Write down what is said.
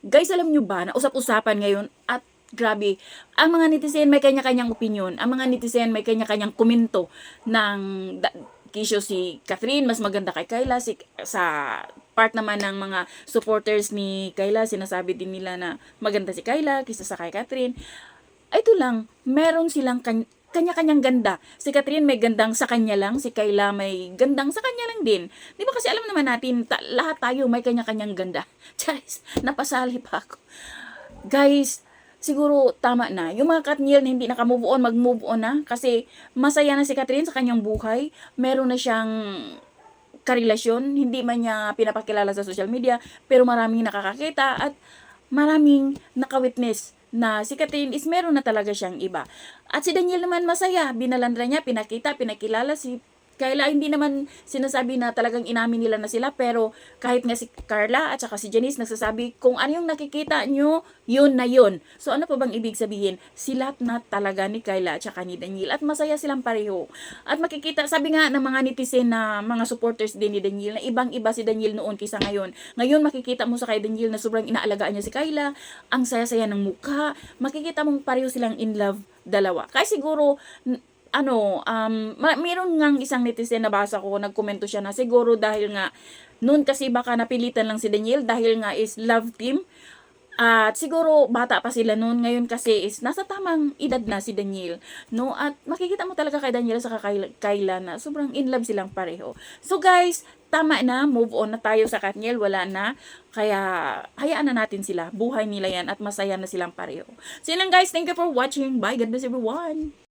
Guys, alam nyo ba na usap-usapan ngayon at grabe, ang mga netizen may kanya-kanyang opinion, ang mga netizen may kanya-kanyang komento ng kisyo si Catherine, mas maganda kay Kayla, sa part naman ng mga supporters ni Kayla, sinasabi din nila na maganda si Kayla kaysa sa kay Catherine. Ito lang, meron silang kanya-kanyang ganda. Si Catherine may gandang sa kanya lang, si Kayla may gandang sa kanya lang din. Di ba kasi alam naman natin, lahat tayo may kanya-kanyang ganda. Charis, napasali pa ako. Guys, siguro tama na. Yung mga Katniel na hindi naka-move on, mag-move on na. Kasi masaya na si Catherine sa kanyang buhay. Meron na siyang karelasyon, hindi man niya pinapakilala sa social media, pero maraming nakakakita at maraming nakawitness na si Catherine is meron na talaga siyang iba. At si Daniel naman masaya, binalandra niya, pinakilala si Kayla, hindi naman sinasabi na talagang inamin nila na sila, pero kahit nga si Carla at saka si Janice nagsasabi, kung ano yung nakikita nyo, yun na yun. So ano pa bang ibig sabihin? Sila na talaga ni Kayla at saka ni Daniel, at masaya silang pareho. At makikita, sabi nga ng mga netizen na mga supporters din ni Daniel, na ibang-iba si Daniel noon kaysa ngayon. Ngayon makikita mo sa kay Daniel na sobrang inaalagaan niya si Kayla, ang saya-saya ng mukha, makikita mong pareho silang in love dalawa. Kaya siguro, mayroon ngang isang netizen na basa ko, nagkomento siya na siguro dahil nga, noon kasi baka napilitan lang si Daniel dahil nga is love team. At siguro bata pa sila noon, ngayon kasi is nasa tamang edad na si Daniel, no? At makikita mo talaga kay Daniel sa Kayla na sobrang in love silang pareho. So guys, tama na, move on na tayo sa Katniel, wala na. Kaya hayaan na natin sila, buhay nila yan at masaya na silang pareho. So yun lang guys, thank you for watching. Bye, God bless everyone.